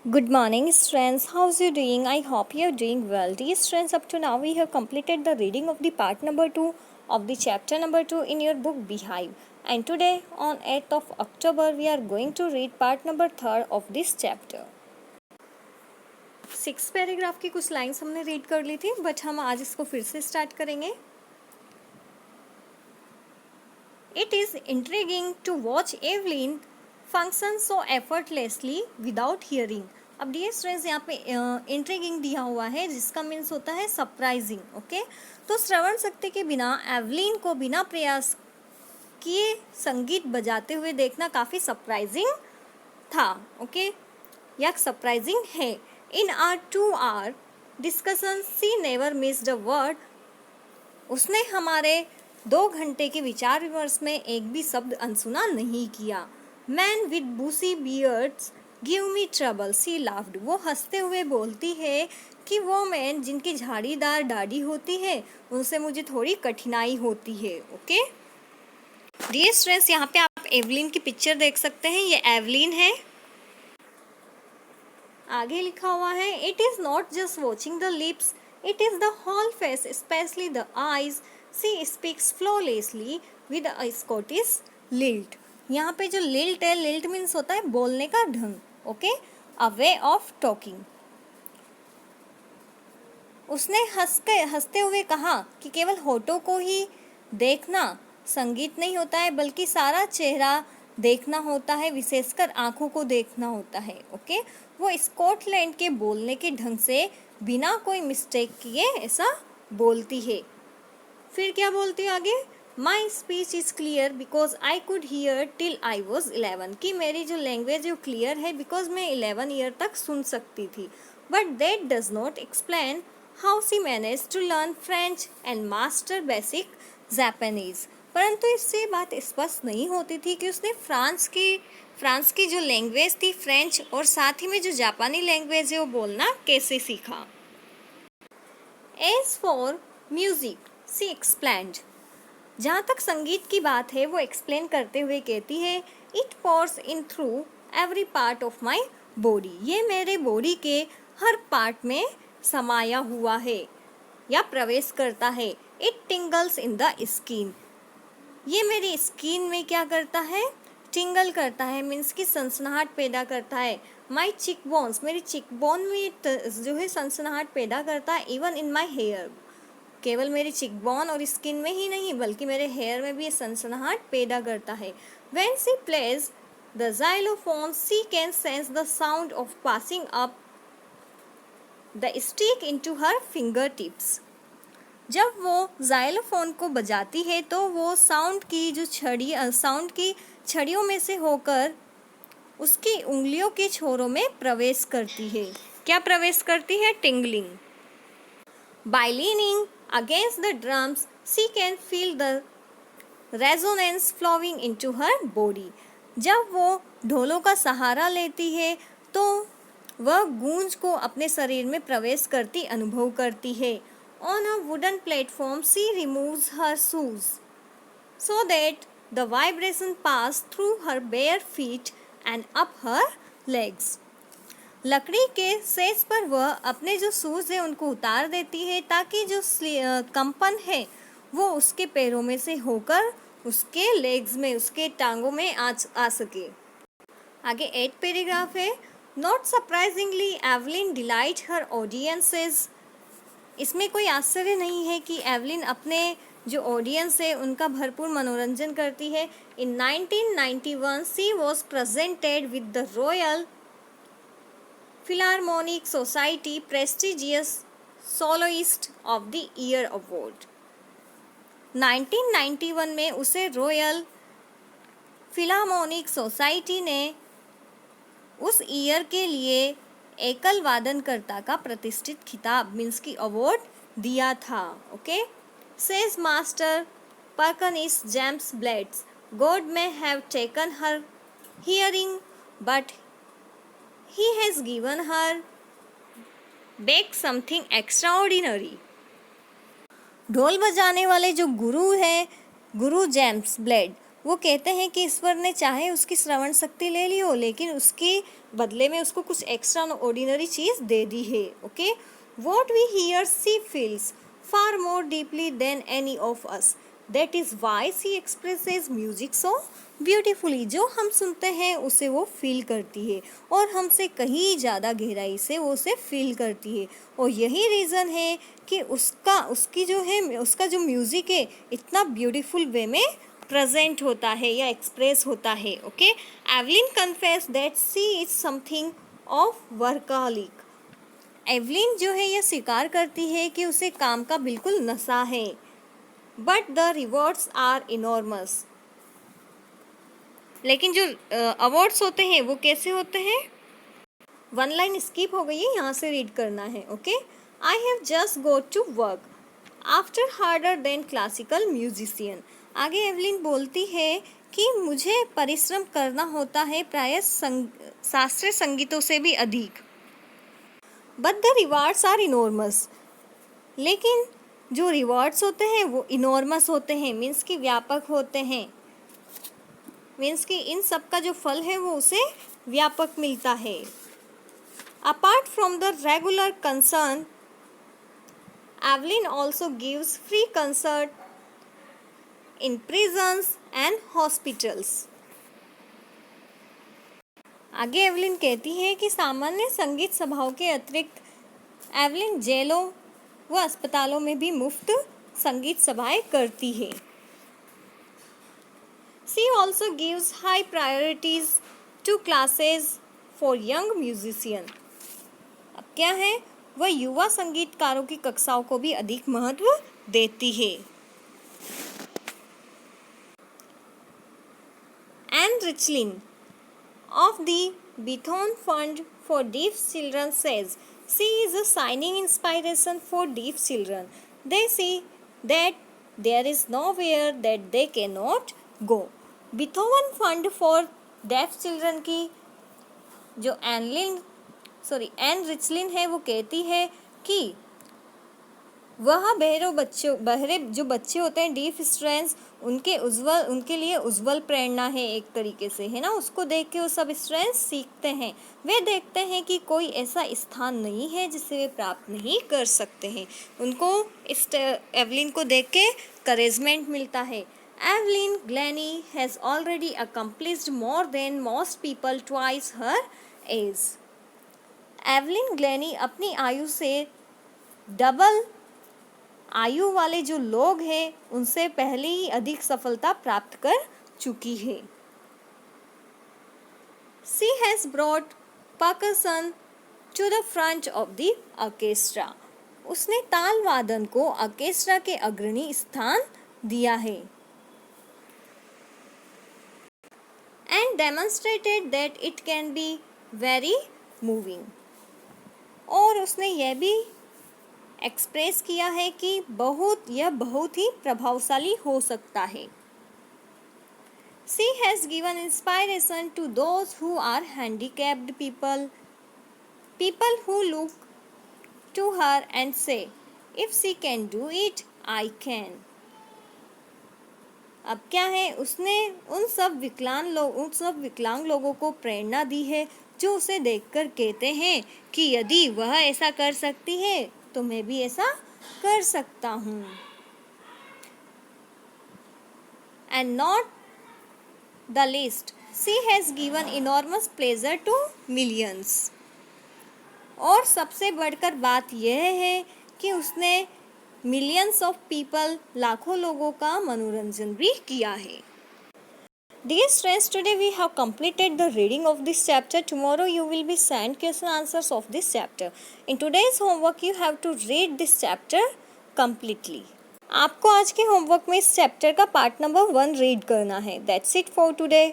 Good morning, students. How's you doing? I hope you are doing well. Dear students, up to now we have completed the reading of the part number 2 of the chapter number 2 in your book Beehive. And today, on 8th of October, we are going to read part number 3 of this chapter. 6 paragraph की कुछ lines हमने read कर ली थी, but हम आज इसको फिर से स्टार्ट करेंगे. It is intriguing to watch Evelyn function so effortlessly without hearing. अब डियर स्टूडेंट्स यहाँ पे इंट्रीगिंग दिया हुआ है जिसका मीन्स होता है सरप्राइजिंग. ओके, तो श्रवण शक्ति के बिना एवलिन को बिना प्रयास किए संगीत बजाते हुए देखना काफ़ी सरप्राइजिंग था. ओके, या सरप्राइजिंग है. In our 2 hour discussion she never missed a word. उसने हमारे 2 घंटे के विचार विमर्श में एक भी शब्द अनसुना नहीं किया. Man with bushy beards give me trouble, she laughed. वो हंसते हुए बोलती है कि वो मैन जिनकी झाड़ीदार दाढ़ी होती है उनसे मुझे थोड़ी कठिनाई होती है. ओके डियर स्टूडेंट्स, यहाँ पे आप एवलिन की पिक्चर देख सकते हैं. ये एवलिन है. आगे लिखा हुआ है it is not just watching the lips, it is the whole face, specially the eyes. She speaks flawlessly with a Scottish lilt. यहाँ पे जो लिल्ट है, लिल्ट मीन्स होता है बोलने का ढंग. Okay, a way of talking. उसने हंसते हुए कहा कि केवल होठों को ही देखना संगीत नहीं होता है, बल्कि सारा चेहरा देखना होता है, विशेषकर आंखों को देखना होता है. ओके, वो स्कॉटलैंड के बोलने के ढंग से बिना कोई मिस्टेक किए ऐसा बोलती है. फिर क्या बोलती है आगे? My speech is clear because I could hear till I was 11. कि मेरी जो लैंग्वेज है वो क्लियर है बिकॉज मैं 11 ईयर तक सुन सकती थी. But that does not explain how she manage to learn French and master basic Japanese. परंतु इससे बात स्पष्ट नहीं होती थी कि उसने फ्रांस की जो लैंग्वेज थी फ्रेंच और साथ ही में जो जापानी लैंग्वेज है वो बोलना कैसे सीखा. As for music she explained. जहाँ तक संगीत की बात है वो एक्सप्लेन करते हुए कहती है it pores in through every part of my body. ये मेरे बॉडी के हर पार्ट में समाया हुआ है या प्रवेश करता है. It टिंगल्स in the skin. ये मेरी स्किन में क्या करता है? टिंगल करता है, मीन्स की सनसनाहट पैदा करता है. माई चिक बोन्स, मेरी चिक बोन में जो है सनसनाहट पैदा करता है. इवन इन माई हेयर, केवल मेरी चिकबोन और स्किन में ही नहीं बल्कि मेरे हेयर में भी सनसनाहट पैदा करता है. When she plays the xylophone, she can sense the sound of passing up the stick into her fingertips. जब वो जाइलोफोन को बजाती है तो वो साउंड की छड़ियों में से होकर उसकी उंगलियों के छोरों में प्रवेश करती है. क्या प्रवेश करती है? Tingling. By leaning against the drums, she can feel the resonance flowing into her body. जब वो ढोलों का सहारा लेती है तो वह गूंज को अपने शरीर में प्रवेश करती अनुभव करती है. On a wooden platform, she removes her shoes so that the vibration pass through her bare feet and up her legs. लकड़ी के सेज पर वह अपने जो शूज़ है उनको उतार देती है ताकि जो कंपन है वो उसके पैरों में से होकर उसके लेग्स में, उसके टांगों में आ सके. आगे 8 पैराग्राफ है. Not surprisingly Evelyn delight her audiences. इसमें कोई आश्चर्य नहीं है कि एवलिन अपने जो ऑडियंस है उनका भरपूर मनोरंजन करती है. In 1991 she was presented with the Royal Philharmonic Society prestigious soloist of the year award. 1991 में उसे रॉयल फिलारमोनिक सोसाइटी ने उस ईयर के लिए एकल वादनकर्ता का प्रतिष्ठित खिताब मीन्स की अवार्ड दिया था. Okay, says master percussionist James Blades, God may have taken her hearing but He has given her back something extraordinary. ढोल बजाने वाले जो गुरु हैं, गुरु जेम्स ब्लेड, वो कहते हैं कि ईश्वर ने चाहे उसकी श्रवण शक्ति ले ली हो, लेकिन उसके बदले में उसको कुछ एक्स्ट्रा ऑर्डिनरी चीज़ दे दी है. Okay, what we hear she feels far more deeply than any of us. That is why she expresses music so beautifully. जो हम सुनते हैं उसे वो फील करती है और हमसे कहीं ज़्यादा गहराई से वो उसे फील करती है. और यही रीज़न है कि उसका जो म्यूज़िक है इतना ब्यूटीफुल वे में प्रेजेंट होता है या एक्सप्रेस होता है. Okay, Evelyn confess that she is something of workaholic. Evelyn जो है यह स्वीकार करती है कि उसे काम का बिल्कुल नशा है. But the rewards are enormous. लेकिन जो अवार्ड्स होते हैं वो कैसे होते हैं? वन लाइन स्किप हो गई है, यहाँ से रीड करना है. Okay, I have just go to work after harder than classical musician. आगे एवलिन बोलती है कि मुझे परिश्रम करना होता है प्रायः शास्त्रीय संगीतों से भी अधिक. But the rewards are enormous. लेकिन जो रिवार्ड्स होते हैं वो इनॉर्मस होते हैं, मीन्स कि व्यापक होते हैं. मीन्स कि इन सब का जो फल है वो उसे व्यापक मिलता है. Apart from the regular concern, Evelyn also gives free concert in prisons and hospitals. आगे एवलिन कहती है कि सामान्य संगीत सभाओं के अतिरिक्त एवलिन जेलों व अस्पतालों में भी मुफ्त संगीत सभाएं करती है. She also gives high priorities to classes for young musicians. अब क्या है, वह युवा संगीतकारों की कक्षाओं को भी अधिक महत्व देती है. Anne Richlin of the Beaton Fund for Deaf Children says she is a shining inspiration for deaf children. They see that there is nowhere that they cannot go. Beethoven Fund for Deaf Children की जो N रिचलिन है वो कहती है कि वह बहरे जो बच्चे होते हैं डीफ स्टूडेंट्स उनके लिए उज्जवल प्रेरणा है एक तरीके से, है ना. उसको देख के वो सब स्टूडेंट्स सीखते हैं. वे देखते हैं कि कोई ऐसा स्थान नहीं है जिसे वे प्राप्त नहीं कर सकते हैं. उनको इस एवलिन को देख के करेजमेंट मिलता है. Evelyn Glennie has already accomplished more than most people twice her age. Evelyn Glennie अपनी आयु से डबल आयु वाले जो लोग हैं उनसे पहले ही अधिक सफलता प्राप्त कर चुकी है. She has brought percussion to the front of the orchestra. उसने ताल वादन को ऑर्केस्ट्रा के अग्रणी स्थान दिया है. And demonstrated that it can be very moving. और उसने यह भी एक्सप्रेस किया है कि यह बहुत ही प्रभावशाली हो सकता है. She has given inspiration to those who are handicapped people who look to her and say, if she can do it, I can. अब क्या है, उसने उन सब विकलांग लोगों को प्रेरणा दी है जो उसे देखकर कहते हैं कि यदि वह ऐसा कर सकती है तो मैं भी ऐसा कर सकता हूँ. And not the least, she has given enormous pleasure to millions. और सबसे बढ़कर बात यह है कि उसने मिलियंस ऑफ पीपल लाखों लोगों का मनोरंजन भी किया है. Dear students, today we have completed the reading of this chapter. Tomorrow you will be sent question answers of this chapter. In today's homework you have to read this chapter completely. आपको आज के homework में इस chapter का part number 1 read करना है. That's it for today.